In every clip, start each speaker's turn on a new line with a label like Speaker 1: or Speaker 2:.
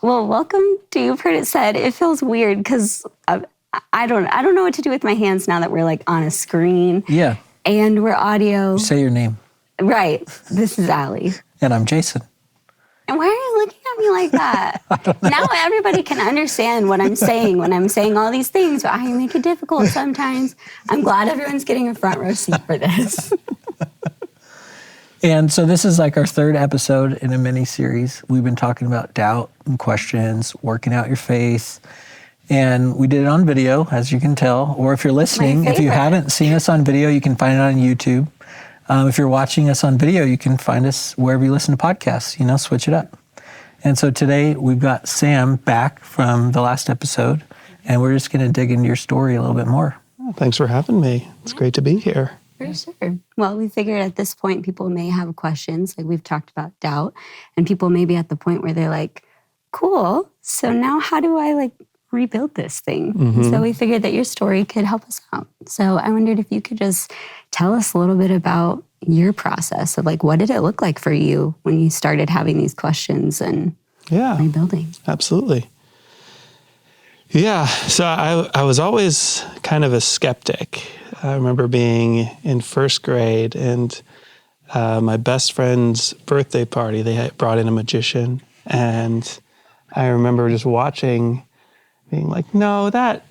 Speaker 1: Well, welcome to You've Heard It Said. It feels weird because I don't know what to do with my hands now that we're like on a screen.
Speaker 2: Yeah.
Speaker 1: And we're audio.
Speaker 2: Say your name.
Speaker 1: Right. This is Allie.
Speaker 2: And I'm Jason.
Speaker 1: And why are you looking at me like that?
Speaker 2: I don't know.
Speaker 1: Now everybody can understand what I'm saying when I'm saying all these things, but I make it difficult sometimes. I'm glad everyone's getting a front row seat for this.
Speaker 2: And so this is like our third episode in a mini series. We've been talking about doubt and questions, working out your faith. And we did it on video, as you can tell. Or if you're listening, if you haven't seen us on video, you can find it on YouTube. If you're watching us on video, you can find us wherever you listen to podcasts, switch it up. And so today we've got Sam back from the last episode, and we're just going to dig into your story a little bit more.
Speaker 3: Well, thanks for having me. It's great to be here.
Speaker 1: For sure. Well, we figured at this point, people may have questions. Like we've talked about doubt, and people may be at the point where they're like, cool, so now how do I rebuild this thing? Mm-hmm. So we figured that your story could help us out. So I wondered if you could just tell us a little bit about your process of what did it look like for you when you started having these questions and rebuilding?
Speaker 3: Absolutely. Yeah, so I was always kind of a skeptic. I remember being in first grade and my best friend's birthday party, they had brought in a magician, and I remember just watching, being like, no, that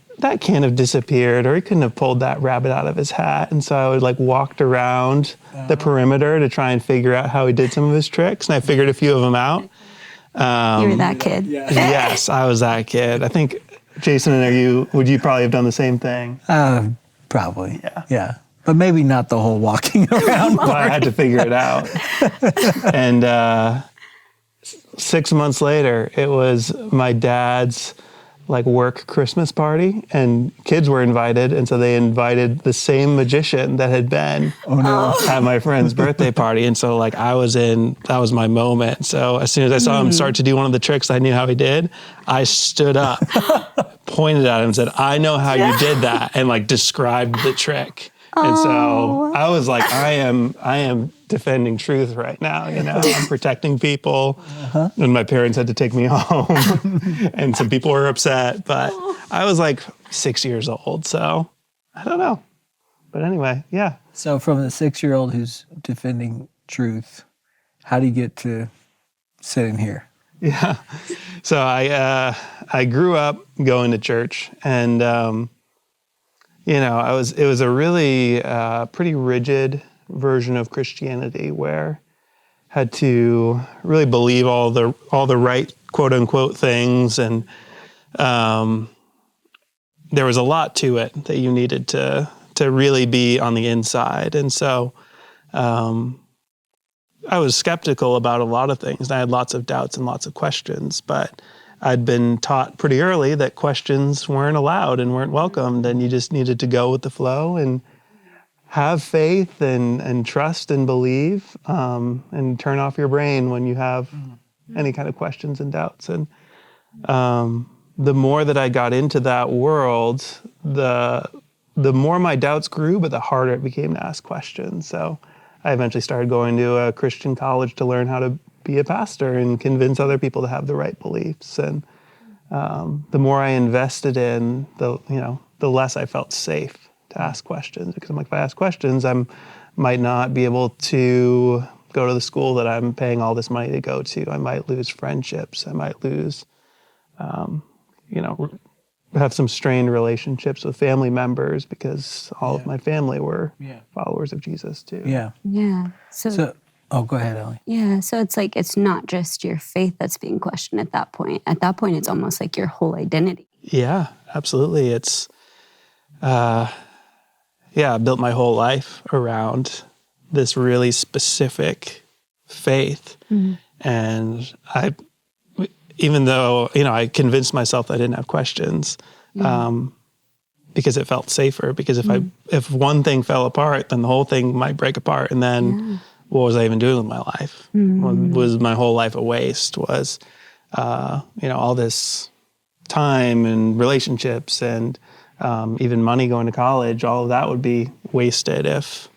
Speaker 3: can't have disappeared, or he couldn't have pulled that rabbit out of his hat. And so I would walked around the perimeter to try and figure out how he did some of his tricks, and I figured a few of them out.
Speaker 1: You were that kid.
Speaker 3: Yeah. Yes, I was that kid. I think, Jason, would you probably have done the same thing?
Speaker 2: Probably. Yeah. But maybe not the whole walking around.
Speaker 3: Well, I had to figure it out. And 6 months later, it was my dad's work Christmas party, and kids were invited, and so they invited the same magician that had been at my friend's birthday party. And so that was my moment. So as soon as I saw him start to do one of the tricks I knew how he did, I stood up, pointed at him and said, I know how you did that, and described the trick. And so I was like, I am defending truth right now, I'm protecting people. And my parents had to take me home and some people were upset, but I was 6 years old. So I don't know. But anyway, yeah.
Speaker 2: So from the 6-year-old who's defending truth, how do you get to sitting here?
Speaker 3: Yeah. So I grew up going to church, and it was a really pretty rigid version of Christianity where I had to really believe all the right quote unquote things, and there was a lot to it that you needed to really be on the inside. And so I was skeptical about a lot of things, and I had lots of doubts and lots of questions, but I'd been taught pretty early that questions weren't allowed and weren't welcomed, and you just needed to go with the flow and have faith and trust and believe, and turn off your brain when you have any kind of questions and doubts. And the more that I got into that world, the more my doubts grew, but the harder it became to ask questions. So I eventually started going to a Christian college to learn how to be a pastor and convince other people to have the right beliefs. And the more I invested in, the less I felt safe to ask questions, because I'm like, if I ask questions, I might not be able to go to the school that I'm paying all this money to go to. I might lose friendships. I might lose, have some strained relationships with family members, because all of my family were followers of Jesus too.
Speaker 1: Yeah.
Speaker 2: So go ahead, Ellie.
Speaker 1: Yeah, so it's not just your faith that's being questioned at that point. At that point, it's almost like your whole identity.
Speaker 3: Yeah, absolutely. It's, I built my whole life around this really specific faith. Mm-hmm. And even though, I convinced myself I didn't have questions, because it felt safer, because if one thing fell apart, then the whole thing might break apart. And then what was I even doing with my life? Mm-hmm. Was my whole life a waste? Was, all this time and relationships and even money going to college, all of that would be wasted if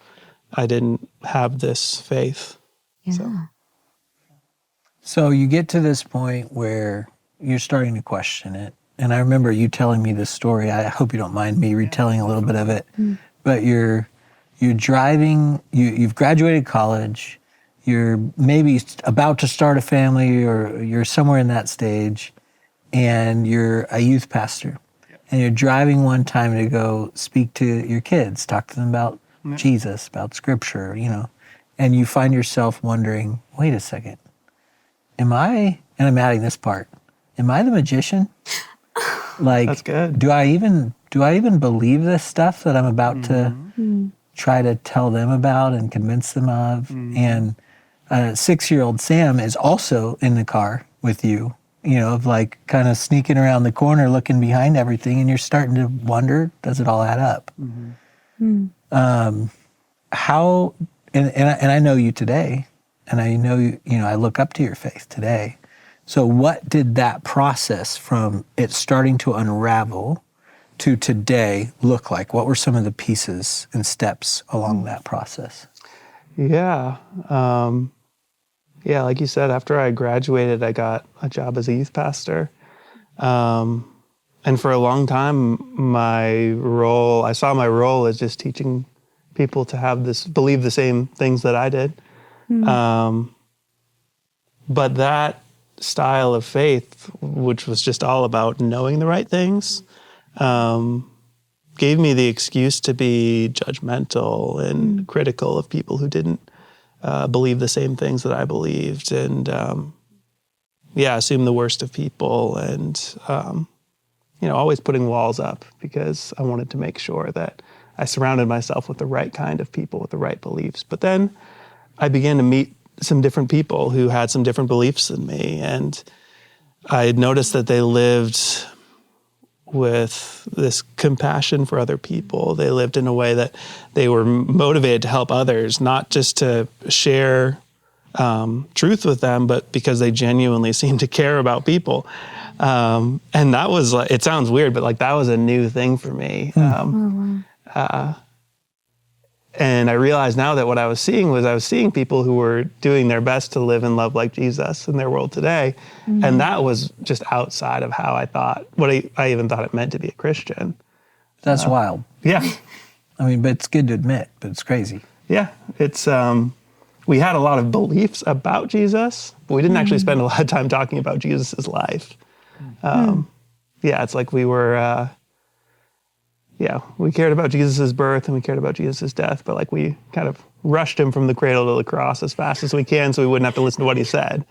Speaker 3: I didn't have this faith.
Speaker 1: Yeah.
Speaker 2: So you get to this point where you're starting to question it. And I remember you telling me this story. I hope you don't mind me retelling a little bit of it. But you're driving, you've graduated college, you're maybe about to start a family, or you're somewhere in that stage, and you're a youth pastor. And you're driving one time to go speak to your kids, talk to them about Jesus, about scripture, and you find yourself wondering, wait a second, and I'm adding this part, am I the magician? Like,
Speaker 3: That's good.
Speaker 2: do I even believe this stuff that I'm about to try to tell them about and convince them of? And 6-year-old Sam is also in the car with you, of like kind of sneaking around the corner, looking behind everything, and you're starting to wonder, does it all add up? How, and I know you today, and I know I look up to your faith today. So what did that process from it starting to unravel to today look like? What were some of the pieces and steps along that process?
Speaker 3: Yeah. Like you said, after I graduated, I got a job as a youth pastor. And for a long time, I saw my role as just teaching people to believe the same things that I did. But that style of faith, which was just all about knowing the right things, gave me the excuse to be judgmental and critical of people who didn't believe the same things that I believed, and assume the worst of people, and always putting walls up because I wanted to make sure that I surrounded myself with the right kind of people with the right beliefs. But then I began to meet some different people who had some different beliefs than me, and I had noticed that they lived with this compassion for other people. They lived in a way that they were motivated to help others, not just to share truth with them, but because they genuinely seemed to care about people. And that was, it sounds weird, but that was a new thing for me. And I realized now that what I was seeing people who were doing their best to live and love like Jesus in their world today. And that was just outside of how I thought, I even thought it meant to be a Christian.
Speaker 2: That's wild.
Speaker 3: Yeah.
Speaker 2: I mean, but it's good to admit, but it's crazy.
Speaker 3: Yeah. It's, we had a lot of beliefs about Jesus, but we didn't actually spend a lot of time talking about Jesus's life. It's like we were, we cared about Jesus' birth and we cared about Jesus' death, but we kind of rushed him from the cradle to the cross as fast as we can so we wouldn't have to listen to what he said.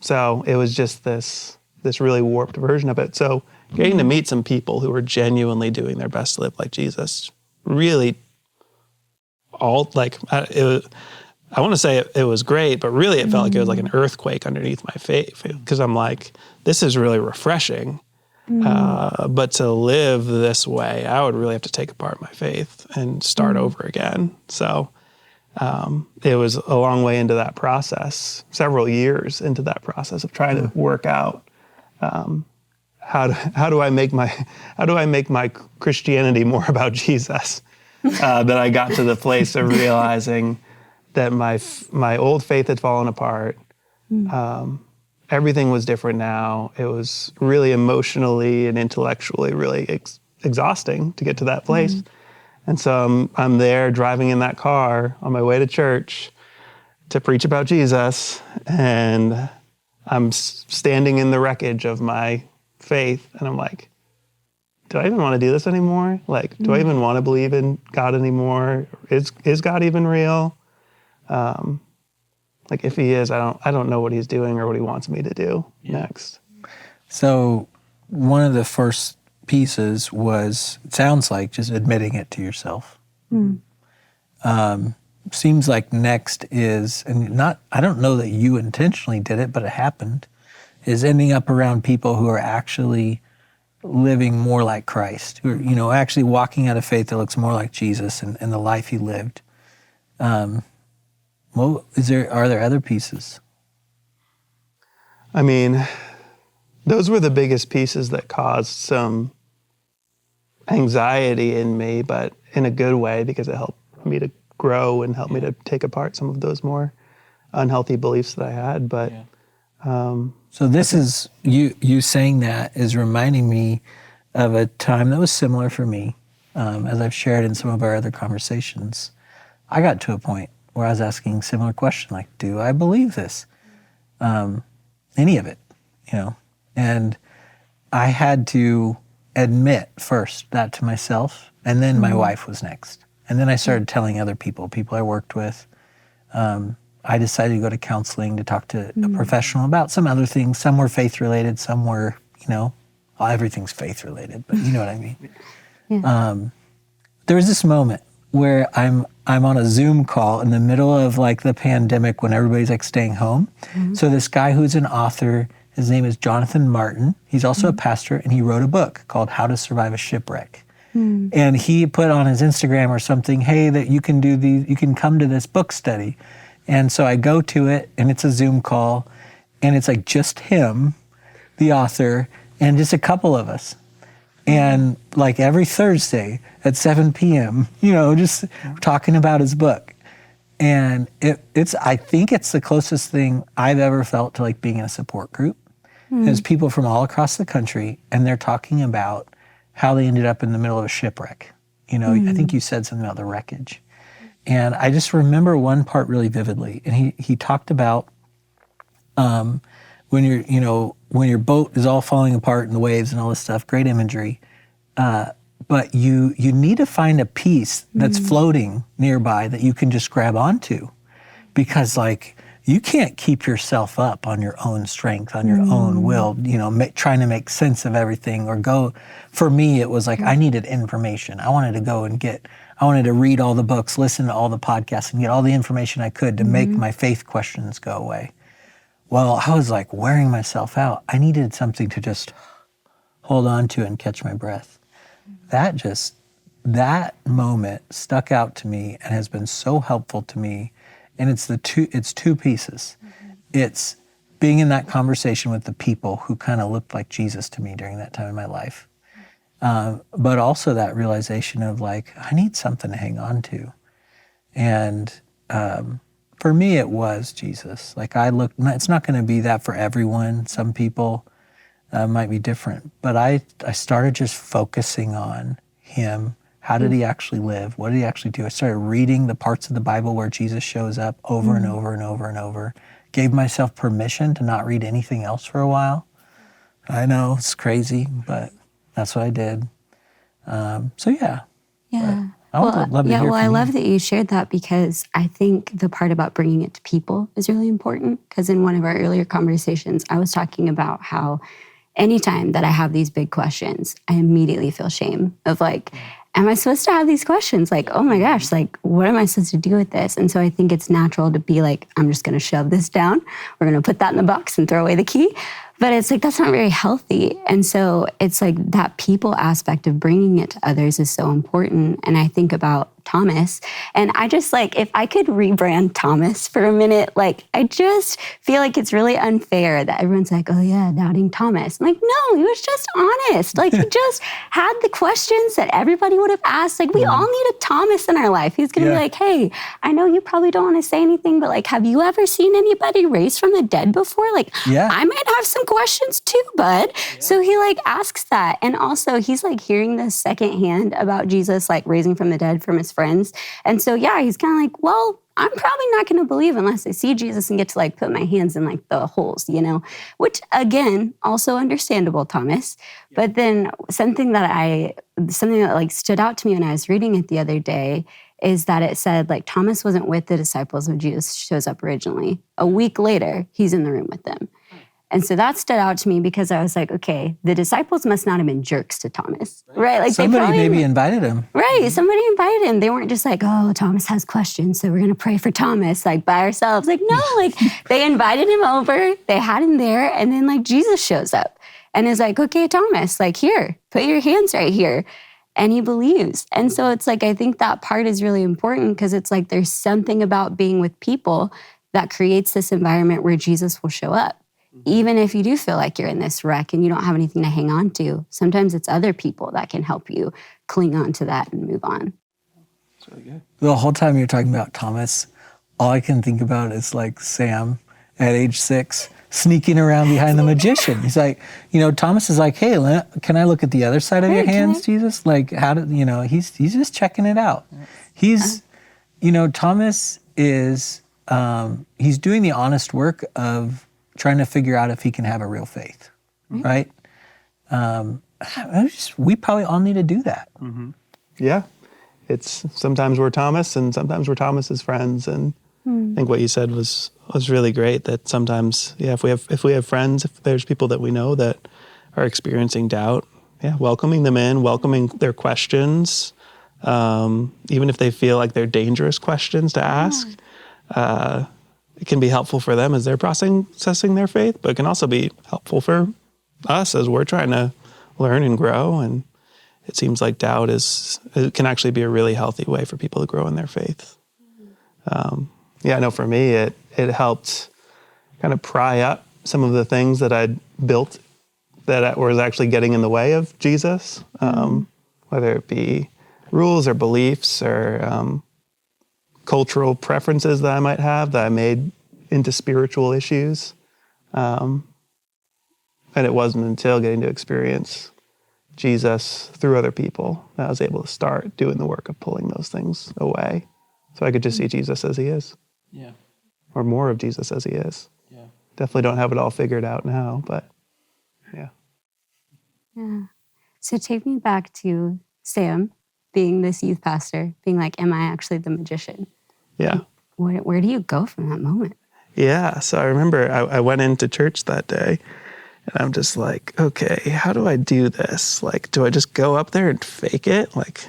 Speaker 3: So it was just this really warped version of it. So getting to meet some people who were genuinely doing their best to live like Jesus, really I want to say it was great, but really it felt like it was like an earthquake underneath my faith, because I'm like, this is really refreshing. But to live this way, I would really have to take apart my faith and start over again. So it was a long way into that process, several years into that process of trying to work out how do I make my Christianity more about Jesus. That I got to the place of realizing that my old faith had fallen apart. Everything was different now. It was really emotionally and intellectually really exhausting to get to that place. And so I'm there driving in that car on my way to church to preach about Jesus, and I'm standing in the wreckage of my faith, and I'm like, do I even want to do this anymore? Do I even want to believe in God anymore? Is God even real? If he is, I don't know what he's doing or what he wants me to do next.
Speaker 2: So one of the first pieces was, it sounds like, just admitting it to yourself. Seems like next is, and I don't know that you intentionally did it, but it happened, is ending up around people who are actually living more like Christ, who are, actually walking out of faith that looks more like Jesus and the life he lived. Well, are there other pieces?
Speaker 3: I mean, those were the biggest pieces that caused some anxiety in me, but in a good way, because it helped me to grow and helped me to take apart some of those more unhealthy beliefs that I had. But
Speaker 2: so So this is, you saying that is reminding me of a time that was similar for me. As I've shared in some of our other conversations, I got to a point where I was asking similar questions like, do I believe this? Any of it, And I had to admit first that to myself, and then my wife was next. And then I started telling other people I worked with. I decided to go to counseling to talk to a professional about some other things. Some were faith-related, some were, everything's faith-related, but you know what I mean.
Speaker 1: Yeah.
Speaker 2: There was this moment where I'm on a Zoom call in the middle of like the pandemic when everybody's like staying home. So this guy who's an author, his name is Jonathan Martin. He's also a pastor, and he wrote a book called How to Survive a Shipwreck. And he put on his Instagram or something, hey, that you can come to this book study. And so I go to it, and it's a Zoom call, and it's like just him, the author, and just a couple of us. And like every Thursday at 7 p.m., just talking about his book. And I think it's the closest thing I've ever felt to like being in a support group. There's people from all across the country, and they're talking about how they ended up in the middle of a shipwreck. I think you said something about the wreckage. And I just remember one part really vividly. And he talked about when your boat is all falling apart in the waves and all this stuff, great imagery. But you need to find a piece that's floating nearby that you can just grab onto. Because like, you can't keep yourself up on your own strength, on your own will, trying to make sense of everything or go. For me, it was like I needed information. I wanted to read all the books, listen to all the podcasts, and get all the information I could to make my faith questions go away. Well, I was like wearing myself out. I needed something to just hold on to and catch my breath. That moment stuck out to me and has been so helpful to me. And it's two pieces. It's being in that conversation with the people who kind of looked like Jesus to me during that time in my life. But also that realization of like, I need something to hang on to. And for me, it was Jesus. Like it's not going to be that for everyone. Some people might be different. But I started just focusing on him. How did he actually live? What did he actually do? I started reading the parts of the Bible where Jesus shows up over and over and over and over. Gave myself permission to not read anything else for a while. I know, it's crazy, but that's what I did. So yeah.
Speaker 1: Yeah.
Speaker 2: I love to hear from you.
Speaker 1: I love that you shared that, because I think the part about bringing it to people is really important. Because in one of our earlier conversations, I was talking about how anytime that I have these big questions, I immediately feel shame of like, am I supposed to have these questions? Like, oh my gosh, like, what am I supposed to do with this? And so I think it's natural to be like, I'm just going to shove this down. We're going to put that in the box and throw away the key. But it's like, that's not very healthy. And so it's like that people aspect of bringing it to others is so important. And I think about Thomas, and I just like, if I could rebrand Thomas for a minute, like, I just feel like it's really unfair that everyone's like, oh yeah, doubting Thomas. I'm like, no, he was just honest. Like, he just had the questions that everybody would have asked. Like, we all need a Thomas in our life. He's going to be like, hey, I know you probably don't want to say anything, but like, have you ever seen anybody raised from the dead before? Like, I might have some questions too, bud. So he like asks that. And also he's like hearing this secondhand about Jesus, like raising from the dead from his friends. And so, he's kind of like, well, I'm probably not going to believe unless I see Jesus and get to like put my hands in like the holes, which again, also understandable, Thomas. But then something that like stood out to me when I was reading it the other day is that it said like Thomas wasn't with the disciples when Jesus shows up originally. A week later, he's in the room with them. And so that stood out to me because I was like, okay, the disciples must not have been jerks to Thomas, right? Like
Speaker 2: somebody maybe invited him.
Speaker 1: Right, somebody invited him. They weren't just like, oh, Thomas has questions, so we're going to pray for Thomas, like by ourselves. Like, no, like they invited him over, they had him there, and then like Jesus shows up and is like, okay, Thomas, like here, put your hands right here. And he believes. And so it's like, I think that part is really important because it's like there's something about being with people that creates this environment where Jesus will show up. Even if you do feel like you're in this wreck and you don't have anything to hang on to, sometimes it's other people that can help you cling on to that and move on.
Speaker 3: That's really good.
Speaker 2: The whole time you're talking about Thomas, all I can think about is like Sam at age 6, sneaking around behind the magician. He's like, Thomas is like, hey, can I look at the other side of your hands, Jesus? Like, how did, he's just checking it out. He's, Thomas is, he's doing the honest work of trying to figure out if he can have a real faith, right? We probably all need to do that.
Speaker 3: Mm-hmm. Yeah. It's sometimes we're Thomas and sometimes we're Thomas's friends. And I think what you said was really great, that sometimes, if we have friends, if there's people that we know that are experiencing doubt, welcoming them in, welcoming their questions, even if they feel like they're dangerous questions to ask, it can be helpful for them as they're processing their faith, but it can also be helpful for us as we're trying to learn and grow. And it seems like doubt it can actually be a really healthy way for people to grow in their faith. I know for me, it helped kind of pry up some of the things that I'd built that was actually getting in the way of Jesus, whether it be rules or beliefs or cultural preferences that I might have that I made into spiritual issues. And it wasn't until getting to experience Jesus through other people that I was able to start doing the work of pulling those things away. So I could just see Jesus as he is.
Speaker 2: Yeah.
Speaker 3: Or more of Jesus as he is.
Speaker 2: Yeah.
Speaker 3: Definitely don't have it all figured out now, but yeah.
Speaker 1: Yeah. So take me back to Sam being this youth pastor, being like, am I actually the magician?
Speaker 3: Yeah.
Speaker 1: Where do you go from that moment?
Speaker 3: Yeah. So I remember I went into church that day and I'm just like, okay, how do I do this? Like, do I just go up there and fake it? Like,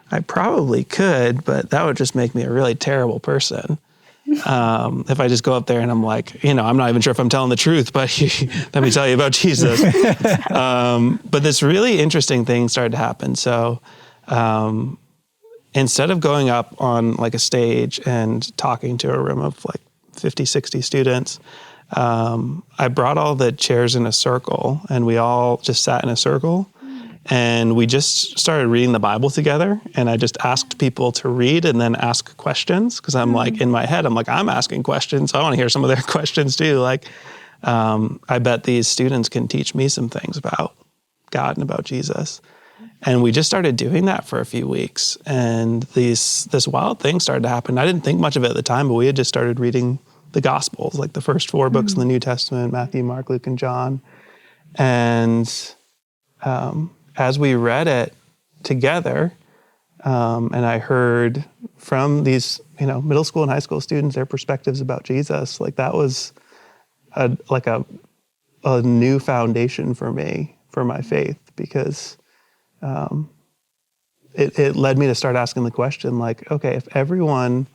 Speaker 3: I probably could, but that would just make me a really terrible person. If I just go up there and I'm like, I'm not even sure if I'm telling the truth, but let me tell you about Jesus. But this really interesting thing started to happen. So instead of going up on like a stage and talking to a room of like 50, 60 students, I brought all the chairs in a circle and we all just sat in a circle. And we just started reading the Bible together. And I just asked people to read and then ask questions. Because I'm like, in my head, I'm asking questions. So I want to hear some of their questions too. Like, I bet these students can teach me some things about God and about Jesus. And we just started doing that for a few weeks. And this wild thing started to happen. I didn't think much of it at the time, but we had just started reading the Gospels, like the first 4 books in the New Testament, Matthew, Mark, Luke, and John. And as we read it together, and I heard from these, middle school and high school students, their perspectives about Jesus, like that was a new foundation for me, for my faith, because it led me to start asking the question, like, okay, if everyone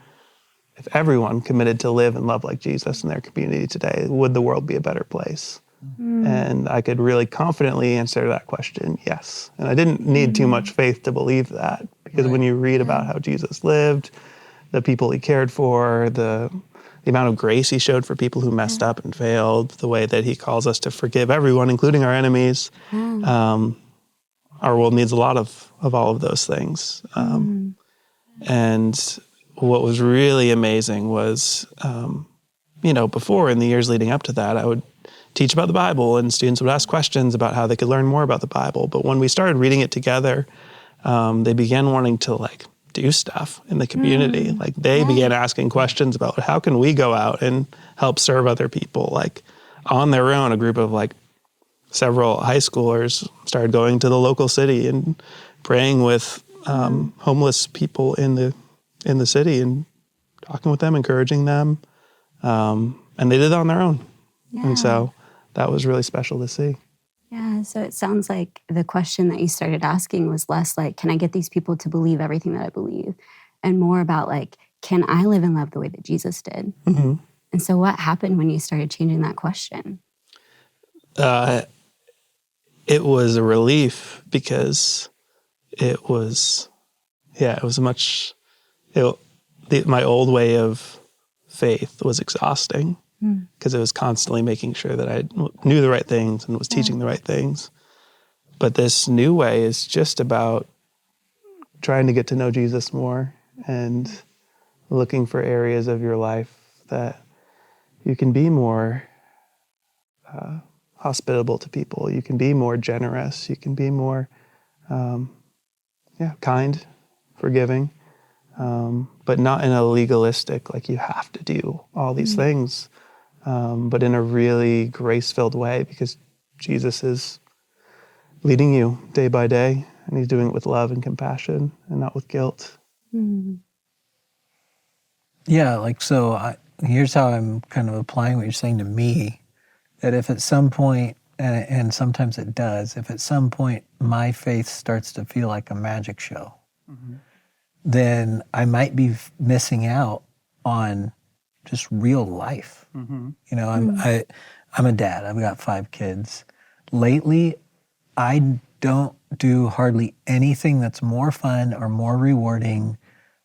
Speaker 3: committed to live and love like Jesus in their community today, would the world be a better place? And I could really confidently answer that question, yes. And I didn't need too much faith to believe that, because when you read about how Jesus lived, the people he cared for, the amount of grace he showed for people who messed up and failed, the way that he calls us to forgive everyone, including our enemies, our world needs a lot of all of those things. And what was really amazing was, before, in the years leading up to that, I would teach about the Bible and students would ask questions about how they could learn more about the Bible. But when we started reading it together, they began wanting to like do stuff in the community. Like they began asking questions about how can we go out and help serve other people, like on their own. A group of like several high schoolers started going to the local city and praying with homeless people in the city and talking with them, encouraging them. And they did it on their own. Yeah. And so that was really special to see.
Speaker 1: Yeah, so it sounds like the question that you started asking was less like, can I get these people to believe everything that I believe? And more about like, can I live and love the way that Jesus did? Mm-hmm. And so what happened when you started changing that question?
Speaker 3: It was a relief because it was my old way of faith was exhausting. Because it was constantly making sure that I knew the right things and was teaching the right things. But this new way is just about trying to get to know Jesus more and looking for areas of your life that You can be more hospitable to people. You can be more generous. You can be more, kind, forgiving, but not in a legalistic, like you have to do all these things, but in a really grace-filled way, because Jesus is leading you day by day, and he's doing it with love and compassion and not with guilt.
Speaker 2: Yeah, here's how I'm kind of applying what you're saying to me, that if at some point, and sometimes it does, if at some point my faith starts to feel like a magic show, then I might be missing out on just real life. You know, I'm a dad. I've got 5 kids. Lately, I don't do hardly anything that's more fun or more rewarding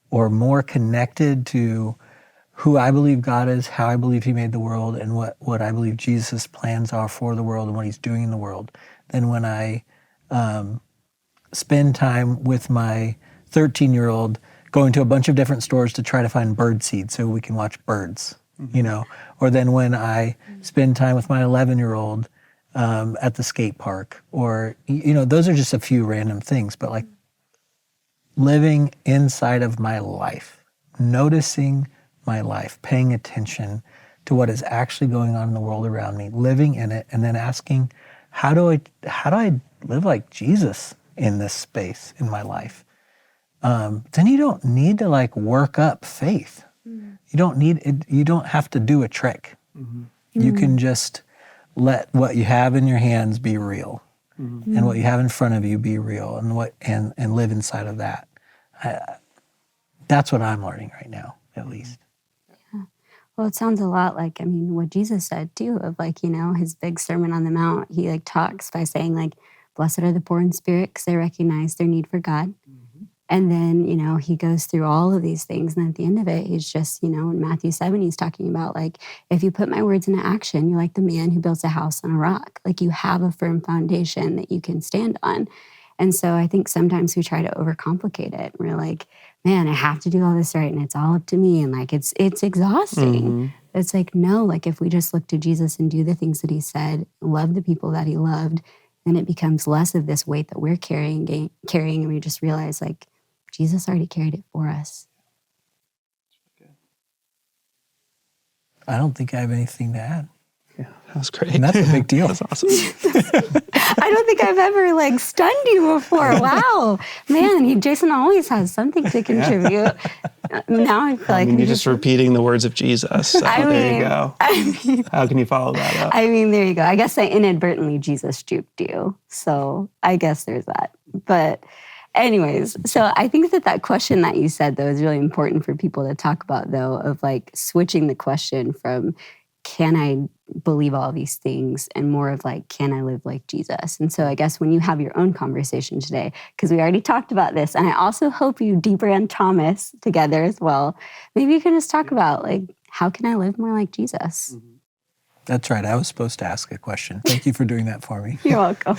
Speaker 2: or more connected to who I believe God is, how I believe he made the world, and what I believe Jesus' plans are for the world and what he's doing in the world, than when I spend time with my 13-year-old going to a bunch of different stores to try to find bird seed so we can watch birds, you know, or then when I spend time with my 11-year-old at the skate park, or, you know, those are just a few random things, but like living inside of my life, noticing my life, paying attention to what is actually going on in the world around me, living in it, and then asking, how do I live like Jesus in this space in my life? Then you don't need to like work up faith. You don't have to do a trick. You can just let what you have in your hands be real, and what you have in front of you be real, and live inside of that. That's what I'm learning right now, at least.
Speaker 1: Well, it sounds a lot like, I mean, what Jesus said too, of like, you know, his big Sermon on the Mount. He like talks by saying like, blessed are the poor in spirit because they recognize their need for God. And then, you know, he goes through all of these things. And at the end of it, he's just, you know, in Matthew 7, he's talking about like, if you put my words into action, you're like the man who builds a house on a rock. Like you have a firm foundation that you can stand on. And so I think sometimes we try to overcomplicate it. We're like, man, I have to do all this right, and it's all up to me. And like, it's exhausting. It's like, no, like if we just look to Jesus and do the things that he said, love the people that he loved, then it becomes less of this weight that we're carrying, and we just realize like, Jesus already carried it for us.
Speaker 2: I don't think I have anything to add.
Speaker 3: Yeah, that was great.
Speaker 2: And that's a big deal.
Speaker 3: That's awesome.
Speaker 1: I don't think I've ever like stunned you before. Wow, man, Jason always has something to contribute. Now I feel like
Speaker 3: you're just repeating the words of Jesus. So there you go. How can you follow that up?
Speaker 1: I mean, there you go. I guess I inadvertently Jesus juked you. So I guess there's that. But anyways, so I think that question that you said, though, is really important for people to talk about, though, of like switching the question from, can I believe all these things, and more of like, can I live like Jesus? And so I guess when you have your own conversation today, because we already talked about this, and I also hope you debrand Thomas together as well, maybe you can just talk about like, how can I live more like Jesus?
Speaker 2: That's right. I was supposed to ask a question. Thank you for doing that for me.
Speaker 1: You're welcome.